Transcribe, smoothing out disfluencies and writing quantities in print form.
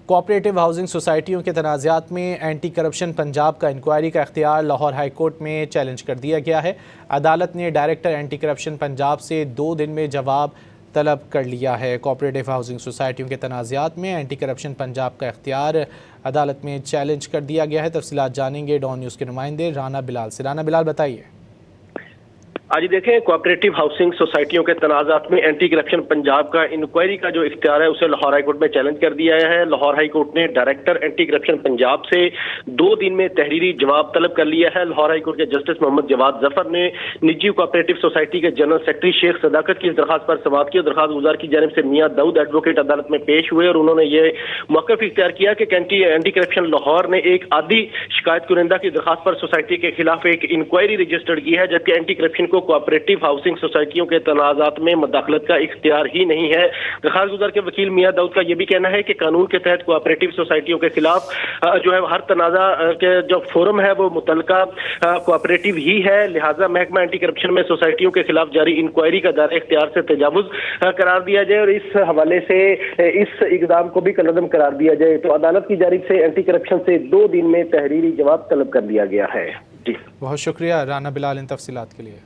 Cooperative housing سوسائٹیوں کے تنازعات میں اینٹی کرپشن پنجاب کا انکوائری کا اختیار لاہور ہائی کورٹ میں چیلنج کر دیا گیا ہے۔ عدالت نے ڈائریکٹر اینٹی کرپشن پنجاب سے 2 دن میں جواب طلب کر لیا ہے۔ کوآپریٹو ہاؤسنگ سوسائٹیوں کے تنازعات میں اینٹی کرپشن پنجاب کا اختیار عدالت میں چیلنج کر دیا گیا ہے۔ تفصیلات جانیں گے ڈان نیوز کے نمائندے رانا بلال سے۔ رانا بلال بتائیے۔ آج دیکھیں کوآپریٹو ہاؤسنگ سوسائٹیوں کے تنازعات میں اینٹی کرپشن پنجاب کا انکوائری کا جو اختیار ہے اسے لاہور ہائی کورٹ میں چیلنج کر دیا ہے۔ لاہور ہائی کورٹ نے ڈائریکٹر اینٹی کرپشن پنجاب سے 2 دن میں تحریری جواب طلب کر لیا ہے۔ لاہور ہائی کورٹ کے جسٹس محمد جواد ظفر نے نجی کوآپریٹو سوسائٹی کے جنرل سیکرٹری شیخ صداقت کی اس درخواست پر سماعت کی۔ درخواست گزار کی جانب سے میاں داؤد ایڈوکیٹ عدالت میں پیش ہوئے اور انہوں نے یہ موقف اختیار کیا کہ اینٹی کرپشن لاہور نے ایک عادی شکایت کنندہ کی درخواست پر سوسائٹی کے خلاف ایک انکوائری رجسٹرڈ کی ہے، جبکہ اینٹی کرپشن کو کوآپریٹو ہاؤسنگ سوسائٹیوں کے تنازعات میں مداخلت کا اختیار ہی نہیں ہے۔ درخواست گزار کے وکیل میاں داؤد کا یہ بھی کہنا ہے کہ قانون کے تحت کوآپریٹو سوسائٹیوں کے خلاف جو ہے ہر تنازع کے جو فورم ہے وہ متعلقہ کوآپریٹو ہی ہے، لہٰذا محکمہ اینٹی کرپشن میں سوسائٹیوں کے خلاف جاری انکوائری کا دائرہ اختیار سے تجاوز قرار دیا جائے اور اس حوالے سے اس اقدام کو بھی کالعدم قرار دیا جائے۔ تو عدالت کی جانب سے اینٹی کرپشن سے 2 دن میں تحریری جواب طلب کر دیا گیا ہے۔ جی بہت شکریہ رانا بلال ان تفصیلات کے لیے۔